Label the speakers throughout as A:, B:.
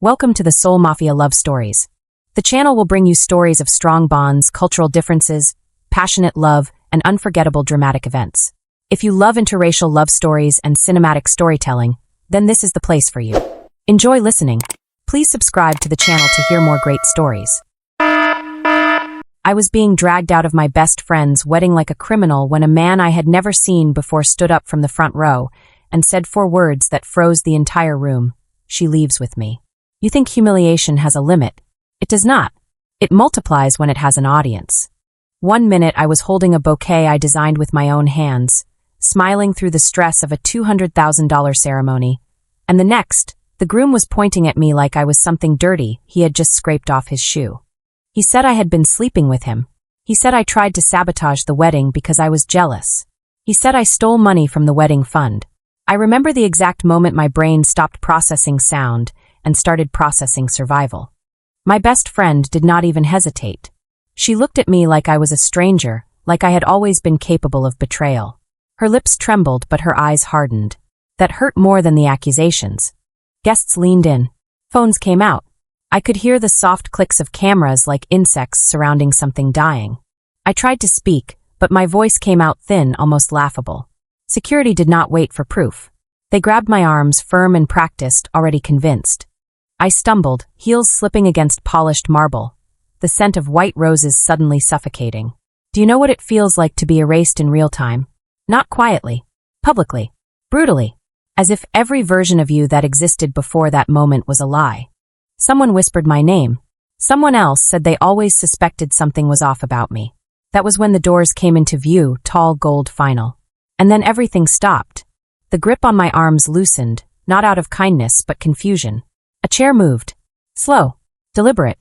A: Welcome to the Soul Mafia Love Stories. The channel will bring you stories of strong bonds, cultural differences, passionate love, and unforgettable dramatic events. If you love interracial love stories and cinematic storytelling, then this is the place for you. Enjoy listening. Please subscribe to the channel to hear more great stories. I was being dragged out of my best friend's wedding like a criminal when a man I had never seen before stood up from the front row and said 4 words that froze the entire room. She leaves with me. You think humiliation has a limit? It does not. It multiplies when it has an audience. 1 minute I was holding a bouquet I designed with my own hands, smiling through the stress of a $200,000 ceremony, and the next, the groom was pointing at me like I was something dirty he had just scraped off his shoe. He said I had been sleeping with him. He said I tried to sabotage the wedding because I was jealous. He said I stole money from the wedding fund. I remember the exact moment my brain stopped processing sound and started processing survival. My best friend did not even hesitate. She looked at me like I was a stranger, like I had always been capable of betrayal. Her lips trembled, but her eyes hardened. That hurt more than the accusations. Guests leaned in. Phones came out. I could hear the soft clicks of cameras like insects surrounding something dying. I tried to speak, but my voice came out thin, almost laughable. Security did not wait for proof. They grabbed my arms, firm and practiced, already convinced. I stumbled, heels slipping against polished marble, the scent of white roses suddenly suffocating. Do you know what it feels like to be erased in real time? Not quietly, publicly, brutally, as if every version of you that existed before that moment was a lie. Someone whispered my name. Someone else said they always suspected something was off about me. That was when the doors came into view, tall gold final. And then everything stopped. The grip on my arms loosened, not out of kindness but confusion. A chair moved. Slow. Deliberate.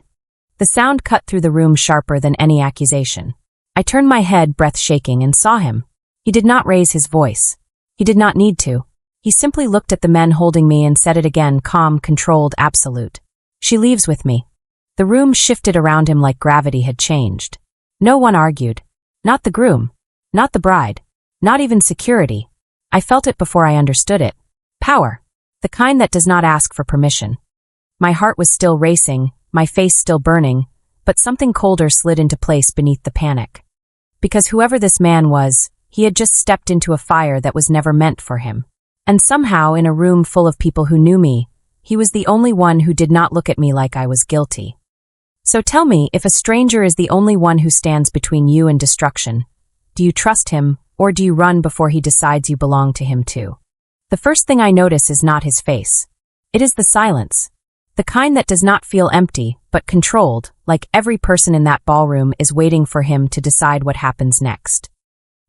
A: The sound cut through the room sharper than any accusation. I turned my head, breath shaking, and saw him. He did not raise his voice. He did not need to. He simply looked at the men holding me and said it again, calm, controlled, absolute. She leaves with me. The room shifted around him like gravity had changed. No one argued. Not the groom. Not the bride. Not even security. I felt it before I understood it. Power. The kind that does not ask for permission. My heart was still racing, my face still burning, but something colder slid into place beneath the panic. Because whoever this man was, he had just stepped into a fire that was never meant for him. And somehow, in a room full of people who knew me, he was the only one who did not look at me like I was guilty. So tell me, if a stranger is the only one who stands between you and destruction, do you trust him, or do you run before he decides you belong to him too? The first thing I notice is not his face. It is the silence. The kind that does not feel empty, but controlled, like every person in that ballroom is waiting for him to decide what happens next.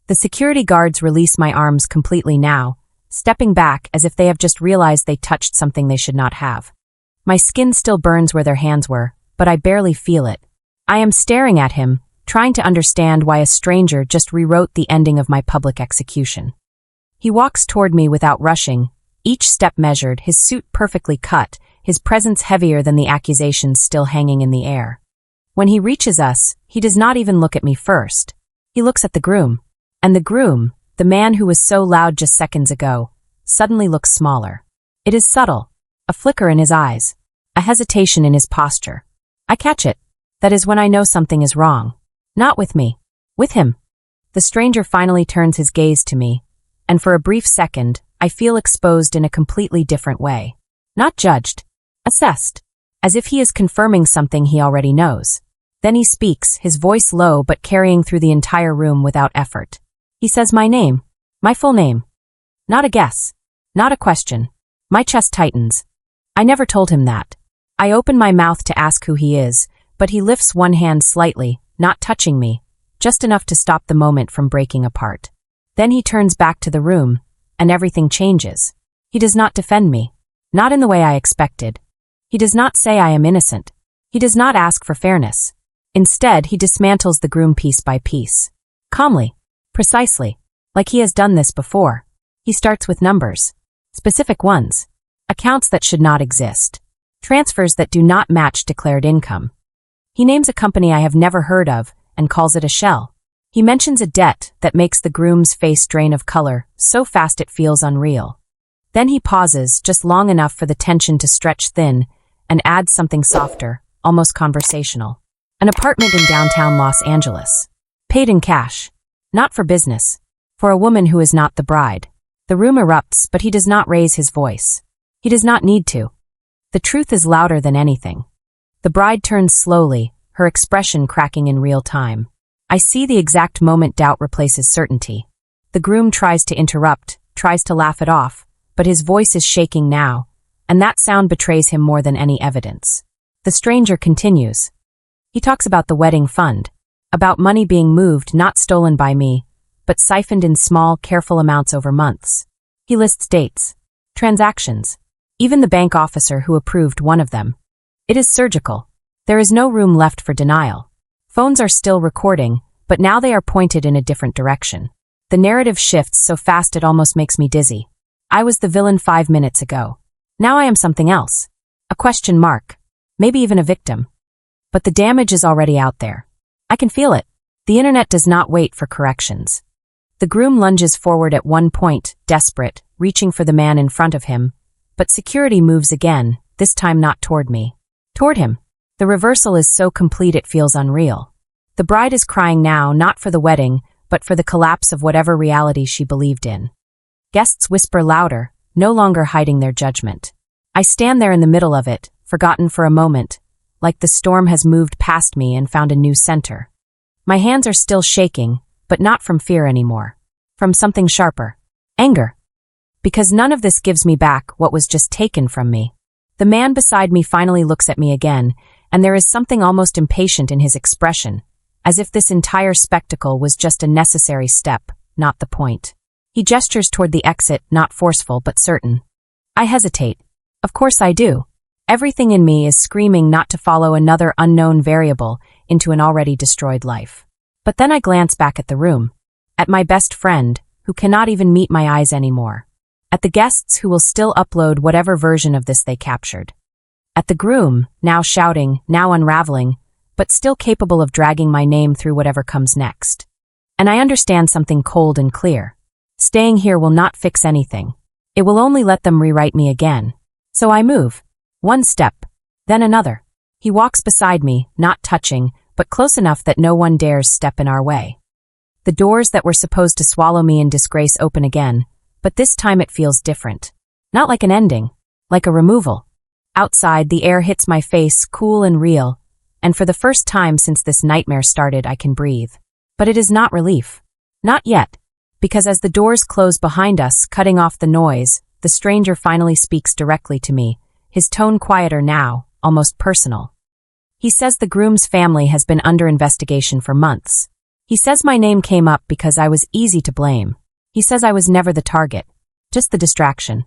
A: The security guards release my arms completely now, stepping back as if they have just realized they touched something they should not have. My skin still burns where their hands were, but I barely feel it. I am staring at him, trying to understand why a stranger just rewrote the ending of my public execution. He walks toward me without rushing, each step measured, his suit perfectly cut, his presence heavier than the accusations still hanging in the air. When he reaches us, he does not even look at me first. He looks at the groom. And the groom, the man who was so loud just seconds ago, suddenly looks smaller. It is subtle. A flicker in his eyes. A hesitation in his posture. I catch it. That is when I know something is wrong. Not with me. With him. The stranger finally turns his gaze to me, and for a brief second, I feel exposed in a completely different way. Not judged. Assessed. As if he is confirming something he already knows. Then he speaks, his voice low but carrying through the entire room without effort. He says my name. My full name. Not a guess. Not a question. My chest tightens. I never told him that. I open my mouth to ask who he is, but he lifts one hand slightly, not touching me, just enough to stop the moment from breaking apart. Then he turns back to the room, and everything changes. He does not defend me. Not in the way I expected. He does not say I am innocent. He does not ask for fairness. Instead, he dismantles the groom piece by piece. Calmly. Precisely. Like he has done this before. He starts with numbers. Specific ones. Accounts that should not exist. Transfers that do not match declared income. He names a company I have never heard of and calls it a shell. He mentions a debt that makes the groom's face drain of color so fast it feels unreal. Then he pauses just long enough for the tension to stretch thin and adds something softer, almost conversational. An apartment in downtown Los Angeles. Paid in cash. Not for business. For a woman who is not the bride. The room erupts, but he does not raise his voice. He does not need to. The truth is louder than anything. The bride turns slowly, her expression cracking in real time. I see the exact moment doubt replaces certainty. The groom tries to interrupt, tries to laugh it off, but his voice is shaking now, and that sound betrays him more than any evidence. The stranger continues. He talks about the wedding fund, about money being moved, not stolen by me, but siphoned in small, careful amounts over months. He lists dates, transactions, even the bank officer who approved one of them. It is surgical. There is no room left for denial. Phones are still recording, but now they are pointed in a different direction. The narrative shifts so fast it almost makes me dizzy. I was the villain 5 minutes ago. Now I am something else. A question mark. Maybe even a victim. But the damage is already out there. I can feel it. The internet does not wait for corrections. The groom lunges forward at one point, desperate, reaching for the man in front of him. But security moves again, this time not toward me. Toward him. The reversal is so complete it feels unreal. The bride is crying now, not for the wedding, but for the collapse of whatever reality she believed in. Guests whisper louder, no longer hiding their judgment. I stand there in the middle of it, forgotten for a moment, like the storm has moved past me and found a new center. My hands are still shaking, but not from fear anymore. From something sharper. Anger. Because none of this gives me back what was just taken from me. The man beside me finally looks at me again, and there is something almost impatient in his expression, as if this entire spectacle was just a necessary step, not the point. He gestures toward the exit, not forceful but certain. I hesitate. Of course I do. Everything in me is screaming not to follow another unknown variable into an already destroyed life. But then I glance back at the room. At my best friend, who cannot even meet my eyes anymore. At the guests who will still upload whatever version of this they captured. At the groom, now shouting, now unraveling, but still capable of dragging my name through whatever comes next. And I understand something cold and clear. Staying here will not fix anything. It will only let them rewrite me again. So I move. One step, then another. He walks beside me, not touching, but close enough that no one dares step in our way. The doors that were supposed to swallow me in disgrace open again, but this time it feels different. Not like an ending, like a removal. Outside, the air hits my face, cool and real, and for the first time since this nightmare started, I can breathe. But it is not relief. Not yet, because as the doors close behind us, cutting off the noise, the stranger finally speaks directly to me, his tone quieter now, almost personal. He says the groom's family has been under investigation for months. He says my name came up because I was easy to blame. He says I was never the target, just the distraction.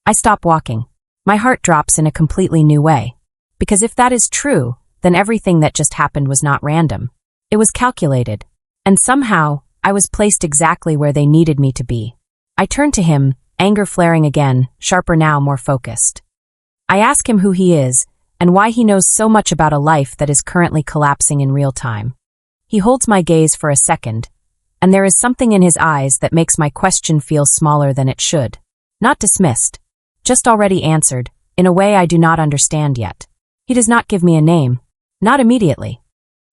A: I stop walking. My heart drops in a completely new way. Because if that is true, then everything that just happened was not random. It was calculated. And somehow, I was placed exactly where they needed me to be. I turn to him, anger flaring again, sharper now, more focused. I ask him who he is, and why he knows so much about a life that is currently collapsing in real time. He holds my gaze for a second, and there is something in his eyes that makes my question feel smaller than it should. Not dismissed, just already answered, in a way I do not understand yet. He does not give me a name. Not immediately.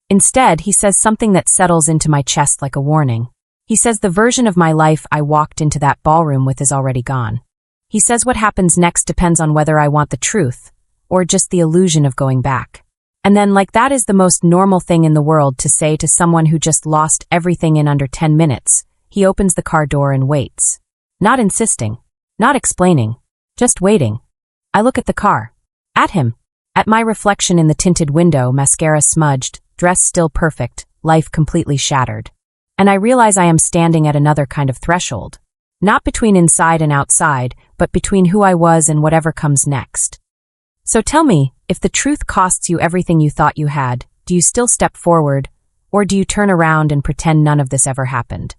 A: Instead, he says something that settles into my chest like a warning. He says the version of my life I walked into that ballroom with is already gone. He says what happens next depends on whether I want the truth, or just the illusion of going back. And then, like that is the most normal thing in the world to say to someone who just lost everything in under 10 minutes, he opens the car door and waits. Not insisting. Not explaining. Just waiting. I look at the car. At him. At my reflection in the tinted window, mascara smudged, dress still perfect, life completely shattered. And I realize I am standing at another kind of threshold. Not between inside and outside, but between who I was and whatever comes next. So tell me, if the truth costs you everything you thought you had, do you still step forward, or do you turn around and pretend none of this ever happened?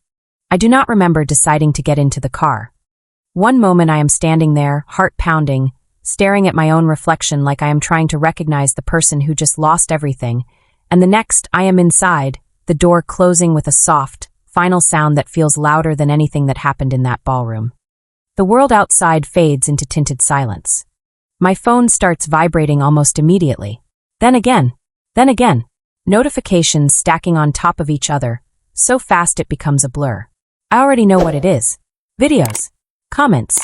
A: I do not remember deciding to get into the car. One moment I am standing there, heart pounding, staring at my own reflection like I am trying to recognize the person who just lost everything, and the next I am inside, the door closing with a soft, final sound that feels louder than anything that happened in that ballroom. The world outside fades into tinted silence. My phone starts vibrating almost immediately. Then again. Then again. Notifications stacking on top of each other, so fast it becomes a blur. I already know what it is. Videos. Comments.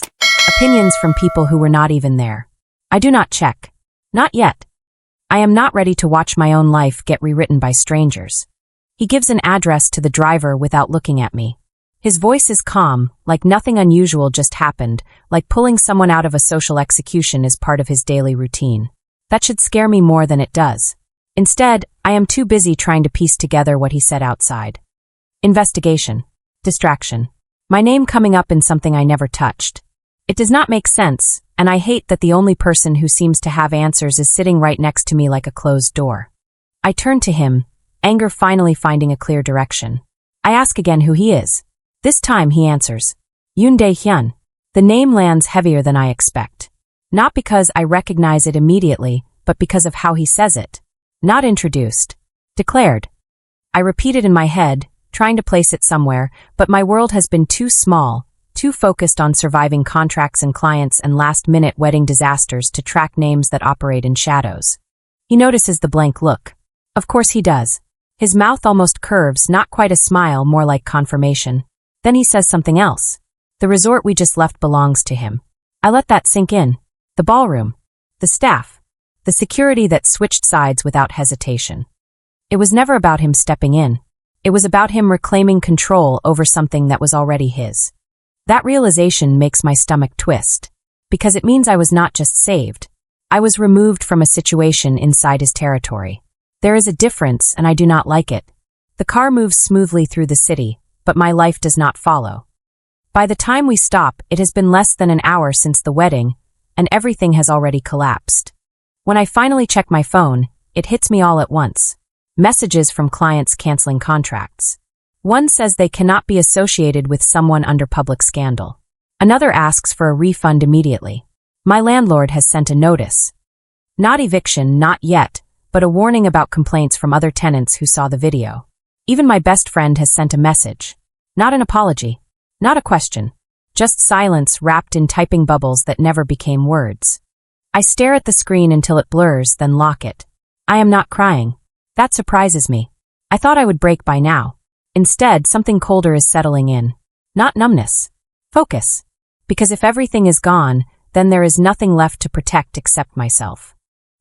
A: Opinions from people who were not even there. I do not check. Not yet. I am not ready to watch my own life get rewritten by strangers. He gives an address to the driver without looking at me. His voice is calm, like nothing unusual just happened, like pulling someone out of a social execution is part of his daily routine. That should scare me more than it does. Instead, I am too busy trying to piece together what he said outside. Investigation. Distraction. My name coming up in something I never touched. It does not make sense, and I hate that the only person who seems to have answers is sitting right next to me like a closed door. I turn to him, anger finally finding a clear direction. I ask again who he is. This time he answers. Yoon Dae-hyun. The name lands heavier than I expect. Not because I recognize it immediately, but because of how he says it. Not introduced. Declared. I repeat it in my head, trying to place it somewhere, but my world has been too small, too focused on surviving contracts and clients and last-minute wedding disasters to track names that operate in shadows. He notices the blank look. Of course he does. His mouth almost curves, not quite a smile, more like confirmation. Then he says something else. The resort we just left belongs to him. I let that sink in. The ballroom. The staff. The security that switched sides without hesitation. It was never about him stepping in. It was about him reclaiming control over something that was already his. That realization makes my stomach twist. Because it means I was not just saved. I was removed from a situation inside his territory. There is a difference, and I do not like it. The car moves smoothly through the city, but my life does not follow. By the time we stop, it has been less than an hour since the wedding, and everything has already collapsed. When I finally check my phone, it hits me all at once. Messages from clients canceling contracts. One says they cannot be associated with someone under public scandal. Another asks for a refund immediately. My landlord has sent a notice. Not eviction, not yet, but a warning about complaints from other tenants who saw the video. Even my best friend has sent a message. Not an apology. Not a question. Just silence wrapped in typing bubbles that never became words. I stare at the screen until it blurs, then lock it. I am not crying. That surprises me. I thought I would break by now. Instead, something colder is settling in. Not numbness. Focus. Because if everything is gone, then there is nothing left to protect except myself.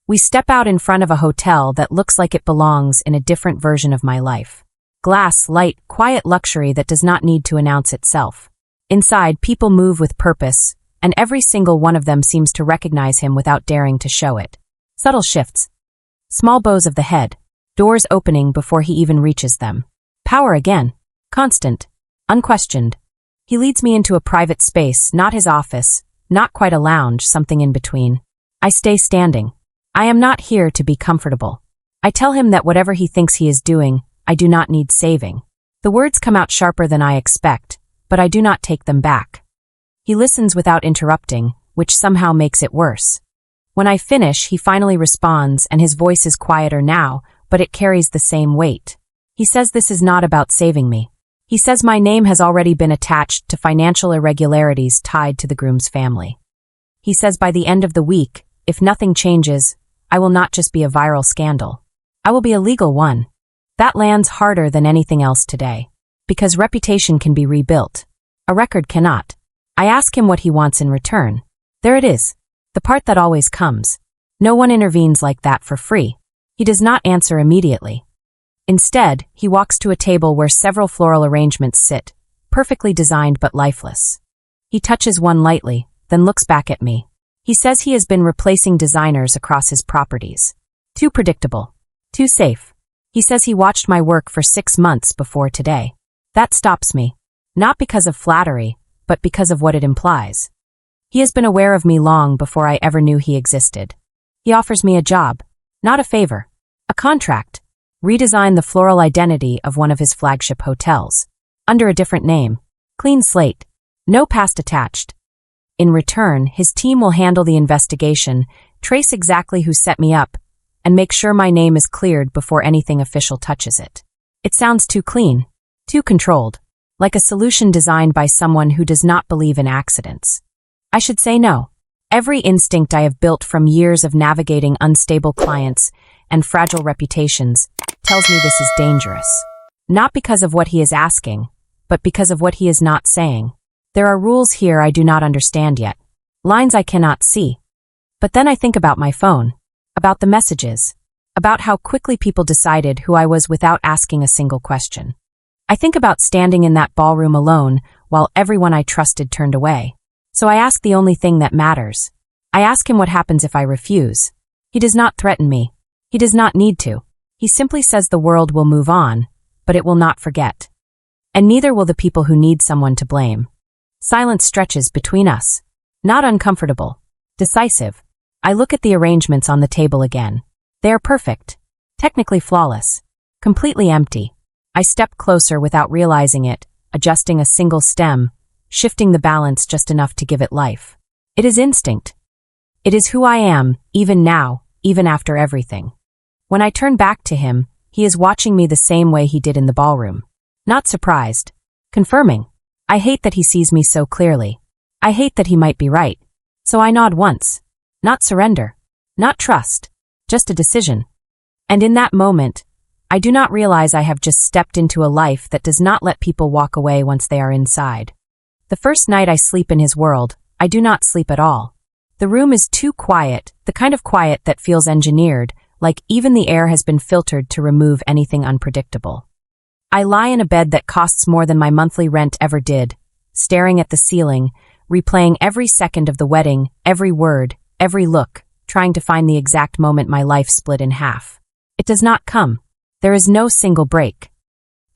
A: We step out in front of a hotel that looks like it belongs in a different version of my life. Glass, light, quiet luxury that does not need to announce itself. Inside, people move with purpose, and every single one of them seems to recognize him without daring to show it. Subtle shifts. Small bows of the head. Doors opening before he even reaches them. Power again. Constant. Unquestioned. He leads me into a private space, not his office, not quite a lounge, something in between. I stay standing. I am not here to be comfortable. I tell him that whatever he thinks he is doing, I do not need saving. The words come out sharper than I expect, but I do not take them back. He listens without interrupting, which somehow makes it worse. When I finish, he finally responds, and his voice is quieter now, but it carries the same weight. He says this is not about saving me. He says my name has already been attached to financial irregularities tied to the groom's family. He says by the end of the week, if nothing changes, I will not just be a viral scandal. I will be a legal one. That lands harder than anything else today. Because reputation can be rebuilt. A record cannot. I ask him what he wants in return. There it is. The part that always comes. No one intervenes like that for free. He does not answer immediately. Instead, he walks to a table where several floral arrangements sit, perfectly designed but lifeless. He touches one lightly, then looks back at me. He says he has been replacing designers across his properties. Too predictable. Too safe. He says he watched my work for 6 months before today. That stops me. Not because of flattery, but because of what it implies. He has been aware of me long before I ever knew he existed. He offers me a job. Not a favor. A contract. Redesign the floral identity of one of his flagship hotels. Under a different name. Clean slate. No past attached. In return, his team will handle the investigation, trace exactly who set me up, and make sure my name is cleared before anything official touches it. It sounds too clean, too controlled, like a solution designed by someone who does not believe in accidents. I should say no. Every instinct I have built from years of navigating unstable clients and fragile reputations tells me this is dangerous. Not because of what he is asking, but because of what he is not saying. There are rules here I do not understand yet, lines I cannot see. But then I think about my phone, about the messages, about how quickly people decided who I was without asking a single question. I think about standing in that ballroom alone while everyone I trusted turned away. So I ask the only thing that matters. I ask him what happens if I refuse. He does not threaten me. He does not need to. He simply says the world will move on, but it will not forget. And neither will the people who need someone to blame. Silence stretches between us. Not uncomfortable. Decisive. I look at the arrangements on the table again. They are perfect. Technically flawless. Completely empty. I step closer without realizing it, adjusting a single stem, shifting the balance just enough to give it life. It is instinct. It is who I am, even now, even after everything. When I turn back to him, he is watching me the same way he did in the ballroom. Not surprised. Confirming. I hate that he sees me so clearly. I hate that he might be right. So I nod once. Not surrender. Not trust. Just a decision. And in that moment, I do not realize I have just stepped into a life that does not let people walk away once they are inside. The first night I sleep in his world, I do not sleep at all. The room is too quiet, the kind of quiet that feels engineered, like even the air has been filtered to remove anything unpredictable. I lie in a bed that costs more than my monthly rent ever did, staring at the ceiling, replaying every second of the wedding, every word, every look, trying to find the exact moment my life split in half. It does not come. There is no single break.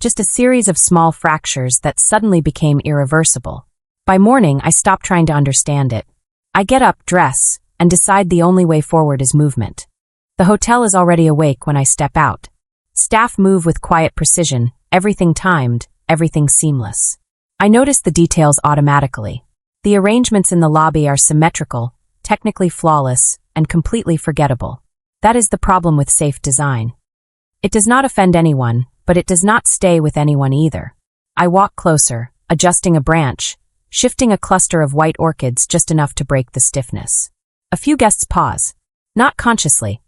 A: Just a series of small fractures that suddenly became irreversible. By morning, I stop trying to understand it. I get up, dress, and decide the only way forward is movement. The hotel is already awake when I step out. Staff move with quiet precision, everything timed, everything seamless. I notice the details automatically. The arrangements in the lobby are symmetrical, technically flawless, and completely forgettable. That is the problem with safe design. It does not offend anyone, but it does not stay with anyone either. I walk closer, adjusting a branch, shifting a cluster of white orchids just enough to break the stiffness. A few guests pause. Not consciously.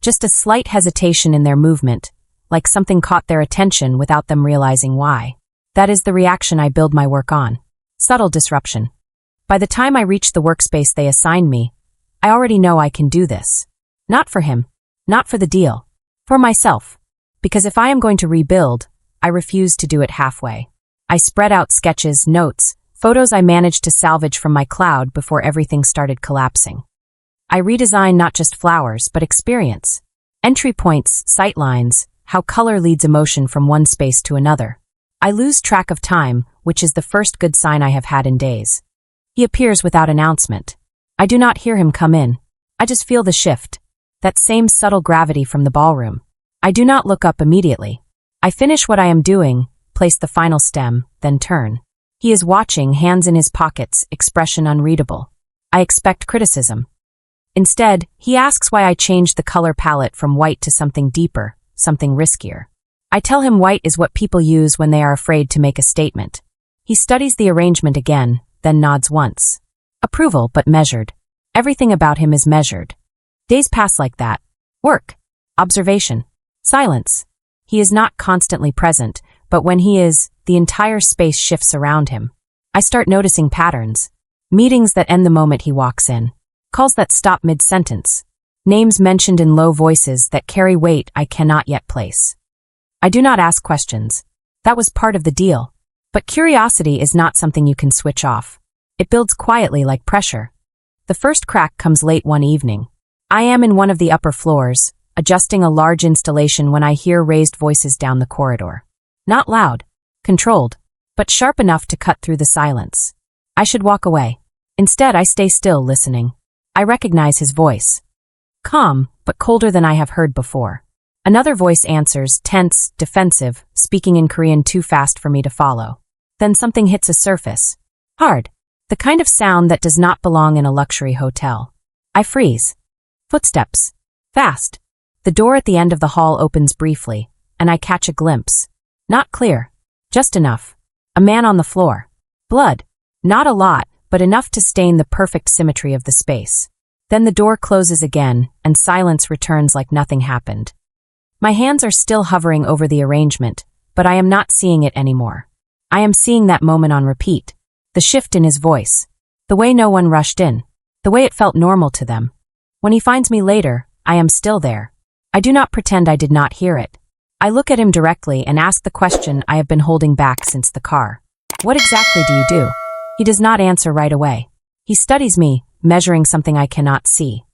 A: Just a slight hesitation in their movement, like something caught their attention without them realizing why. That is the reaction I build my work on. Subtle disruption. By the time I reach the workspace they assign me, I already know I can do this. Not for him. Not for the deal. For myself. Because if I am going to rebuild, I refuse to do it halfway. I spread out sketches, notes, photos I managed to salvage from my cloud before everything started collapsing. I redesign not just flowers, but experience. Entry points, sightlines, how color leads emotion from one space to another. I lose track of time, which is the first good sign I have had in days. He appears without announcement. I do not hear him come in. I just feel the shift. That same subtle gravity from the ballroom. I do not look up immediately. I finish what I am doing, place the final stem, then turn. He is watching, hands in his pockets, expression unreadable. I expect criticism. Instead, he asks why I changed the color palette from white to something deeper, something riskier. I tell him white is what people use when they are afraid to make a statement. He studies the arrangement again, then nods once. Approval, but measured. Everything about him is measured. Days pass like that. Work. Observation. Silence. He is not constantly present, but when he is, the entire space shifts around him. I start noticing patterns. Meetings that end the moment he walks in. Calls that stop mid-sentence. Names mentioned in low voices that carry weight I cannot yet place. I do not ask questions. That was part of the deal. But curiosity is not something you can switch off. It builds quietly like pressure. The first crack comes late one evening. I am in one of the upper floors, adjusting a large installation when I hear raised voices down the corridor. Not loud, controlled, but sharp enough to cut through the silence. I should walk away. Instead, I stay still, listening. I recognize his voice. Calm, but colder than I have heard before. Another voice answers, tense, defensive, speaking in Korean too fast for me to follow. Then something hits a surface. Hard. The kind of sound that does not belong in a luxury hotel. I freeze. Footsteps. Fast. The door at the end of the hall opens briefly, and I catch a glimpse. Not clear. Just enough. A man on the floor. Blood. Not a lot, but enough to stain the perfect symmetry of the space. Then the door closes again, and silence returns like nothing happened. My hands are still hovering over the arrangement, but I am not seeing it anymore. I am seeing that moment on repeat. The shift in his voice. The way no one rushed in. The way it felt normal to them. When he finds me later, I am still there. I do not pretend I did not hear it. I look at him directly and ask the question I have been holding back since the car. What exactly do you do? He does not answer right away. He studies me, measuring something I cannot see.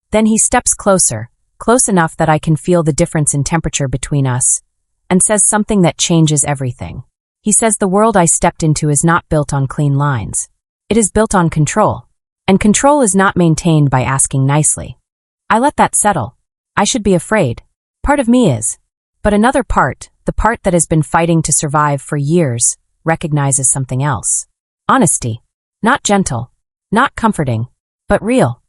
A: Then he steps closer, close enough that I can feel the difference in temperature between us, and says something that changes everything. He says the world I stepped into is not built on clean lines. It is built on control. And control is not maintained by asking nicely. I let that settle. I should be afraid. Part of me is. But another part, the part that has been fighting to survive for years, recognizes something else. Honesty. Not gentle. Not comforting. But real.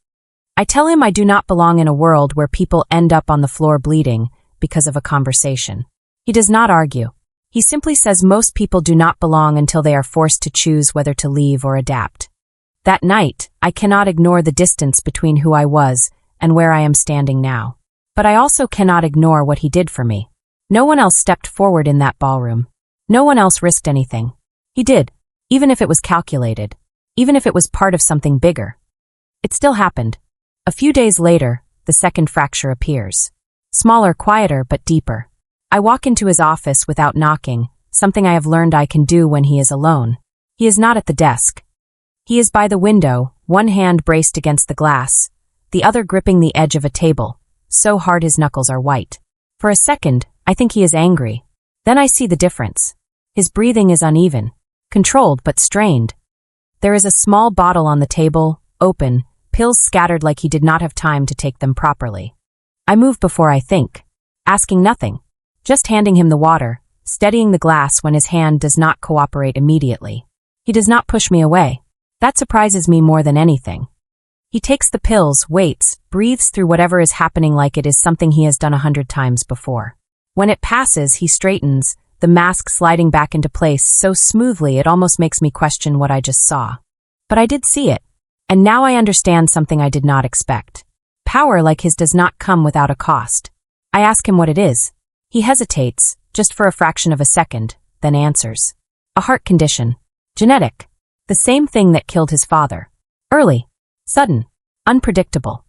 A: I tell him I do not belong in a world where people end up on the floor bleeding because of a conversation. He does not argue. He simply says most people do not belong until they are forced to choose whether to leave or adapt. That night, I cannot ignore the distance between who I was and where I am standing now. But I also cannot ignore what he did for me. No one else stepped forward in that ballroom. No one else risked anything. He did, even if it was calculated, even if it was part of something bigger. It still happened. A few days later, the second fracture appears. Smaller, quieter, but deeper. I walk into his office without knocking, something I have learned I can do when he is alone. He is not at the desk. He is by the window, one hand braced against the glass, the other gripping the edge of a table, so hard his knuckles are white. For a second, I think he is angry. Then I see the difference. His breathing is uneven, controlled but strained. There is a small bottle on the table, open, pills scattered like he did not have time to take them properly. I move before I think, asking nothing, just handing him the water, steadying the glass when his hand does not cooperate immediately. He does not push me away. That surprises me more than anything. He takes the pills, waits, breathes through whatever is happening like it is something he has done 100 times before. When it passes, he straightens, the mask sliding back into place so smoothly it almost makes me question what I just saw. But I did see it, and now I understand something I did not expect. Power like his does not come without a cost. I ask him what it is. He hesitates, just for a fraction of a second, then answers. A heart condition. Genetic. The same thing that killed his father. Early. Sudden. Unpredictable.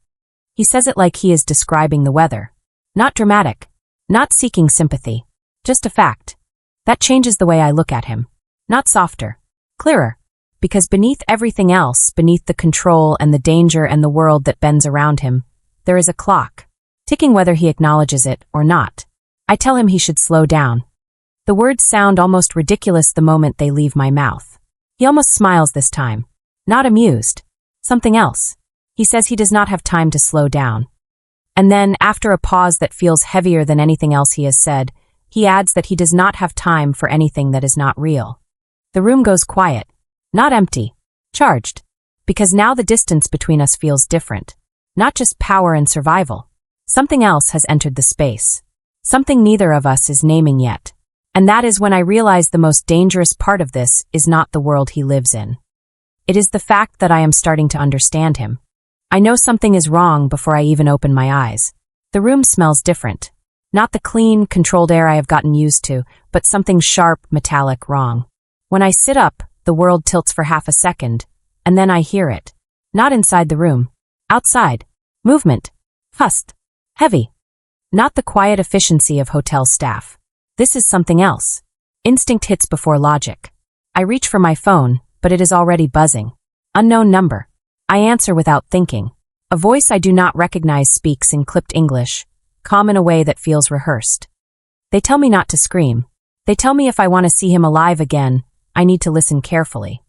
A: He says it like he is describing the weather. Not dramatic. Not seeking sympathy. Just a fact. That changes the way I look at him. Not softer. Clearer. Because beneath everything else, beneath the control and the danger and the world that bends around him, there is a clock. Ticking whether he acknowledges it or not. I tell him he should slow down. The words sound almost ridiculous the moment they leave my mouth. He almost smiles this time. Not amused. Something else. He says he does not have time to slow down. And then, after a pause that feels heavier than anything else he has said, he adds that he does not have time for anything that is not real. The room goes quiet. Not empty. Charged. Because now the distance between us feels different. Not just power and survival. Something else has entered the space. Something neither of us is naming yet. And that is when I realize the most dangerous part of this is not the world he lives in. It is the fact that I am starting to understand him. I know something is wrong before I even open my eyes. The room smells different. Not the clean, controlled air I have gotten used to, but something sharp, metallic, wrong. When I sit up, the world tilts for half a second, and then I hear it. Not inside the room. Outside. Movement. Hust. Heavy. Not the quiet efficiency of hotel staff. This is something else. Instinct hits before logic. I reach for my phone, but it is already buzzing. Unknown number. I answer without thinking. A voice I do not recognize speaks in clipped English, calm in a way that feels rehearsed. They tell me not to scream. They tell me if I want to see him alive again, I need to listen carefully.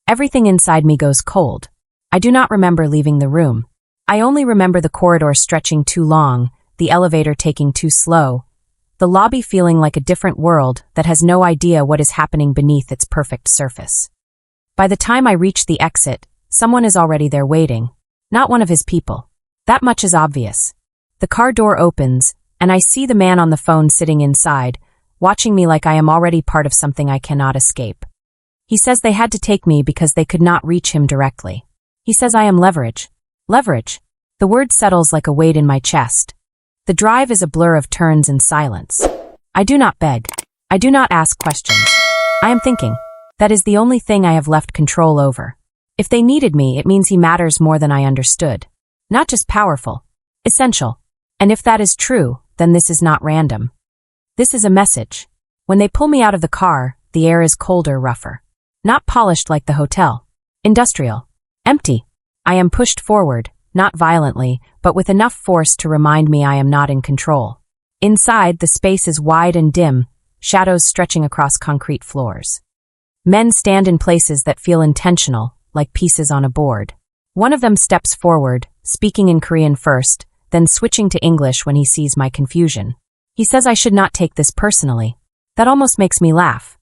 A: Everything inside me goes cold. I do not remember leaving the room. I only remember the corridor stretching too long, the elevator taking too slow, the lobby feeling like a different world that has no idea what is happening beneath its perfect surface. By the time I reach the exit, someone is already there waiting. Not one of his people. That much is obvious. The car door opens, and I see the man on the phone sitting inside, watching me like I am already part of something I cannot escape. He says they had to take me because they could not reach him directly. He says I am leverage. Leverage. The word settles like a weight in my chest. The drive is a blur of turns and silence. I do not beg. I do not ask questions. I am thinking. That is the only thing I have left control over. If they needed me, it means he matters more than I understood. Not just powerful. Essential. And if that is true, then this is not random. This is a message. When they pull me out of the car, the air is colder, rougher. Not polished like the hotel. Industrial. Empty. I am pushed forward, not violently, but with enough force to remind me I am not in control. Inside, the space is wide and dim, shadows stretching across concrete floors. Men stand in places that feel intentional, like pieces on a board. One of them steps forward, speaking in Korean first, then switching to English when he sees my confusion. He says I should not take this personally. That almost makes me laugh.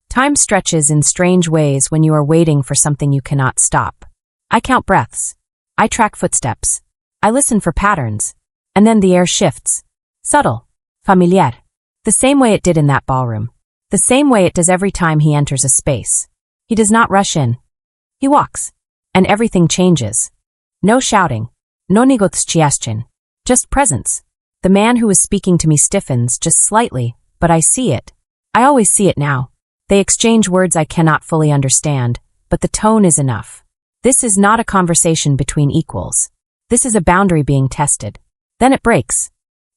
A: Time stretches in strange ways when you are waiting for something you cannot stop. I count breaths. I track footsteps. I listen for patterns. And then the air shifts. Subtle. Familiar. The same way it did in that ballroom. The same way it does every time he enters a space. He does not rush in. He walks. And everything changes. No shouting. No negociation. Just presence. The man who is speaking to me stiffens just slightly, but I see it. I always see it now. They exchange words I cannot fully understand, but the tone is enough. This is not a conversation between equals. This is a boundary being tested. Then it breaks.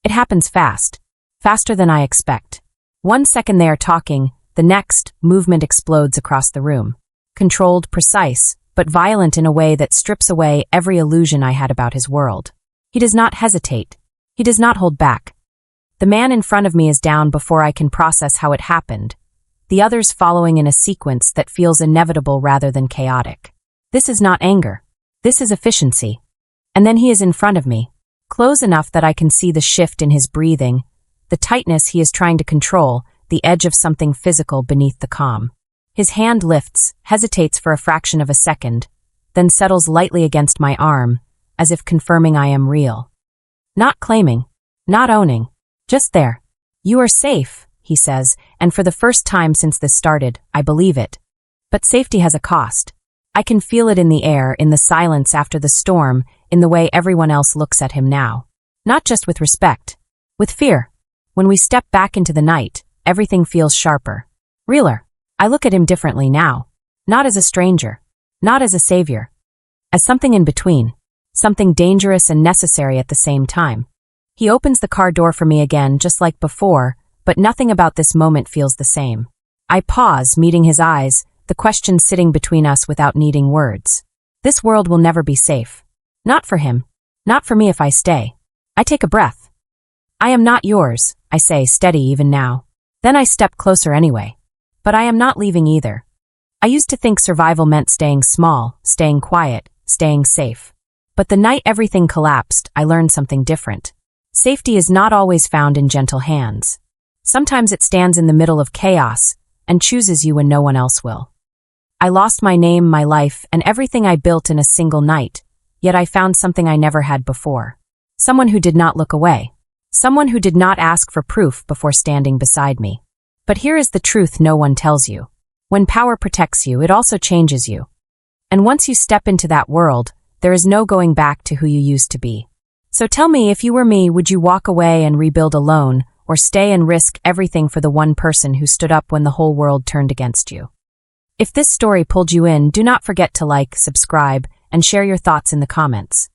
A: It happens fast. Faster than I expect. 1 second they are talking, the next, movement explodes across the room. Controlled, precise, but violent in a way that strips away every illusion I had about his world. He does not hesitate. He does not hold back. The man in front of me is down before I can process how it happened. The others following in a sequence that feels inevitable rather than chaotic. This is not anger. This is efficiency. And then he is in front of me, close enough that I can see the shift in his breathing, the tightness he is trying to control, the edge of something physical beneath the calm. His hand lifts, hesitates for a fraction of a second, then settles lightly against my arm, as if confirming I am real. Not claiming, not owning, just there. You are safe, he says, and for the first time since this started, I believe it. But safety has a cost. I can feel it in the air, in the silence after the storm, in the way everyone else looks at him now. Not just with respect, with fear. When we step back into the night, everything feels sharper, realer. I look at him differently now. Not as a stranger. Not as a savior. As something in between. Something dangerous and necessary at the same time. He opens the car door for me again just like before, but nothing about this moment feels the same. I pause, meeting his eyes, the question sitting between us without needing words. This world will never be safe. Not for him. Not for me if I stay. I take a breath. I am not yours, I say, steady even now. Then I step closer anyway. But I am not leaving either. I used to think survival meant staying small, staying quiet, staying safe. But the night everything collapsed, I learned something different. Safety is not always found in gentle hands. Sometimes it stands in the middle of chaos and chooses you when no one else will. I lost my name, my life, and everything I built in a single night, yet I found something I never had before. Someone who did not look away. Someone who did not ask for proof before standing beside me. But here is the truth no one tells you. When power protects you, it also changes you. And once you step into that world, there is no going back to who you used to be. So tell me, if you were me, would you walk away and rebuild alone, or stay and risk everything for the one person who stood up when the whole world turned against you? If this story pulled you in, do not forget to like, subscribe, and share your thoughts in the comments.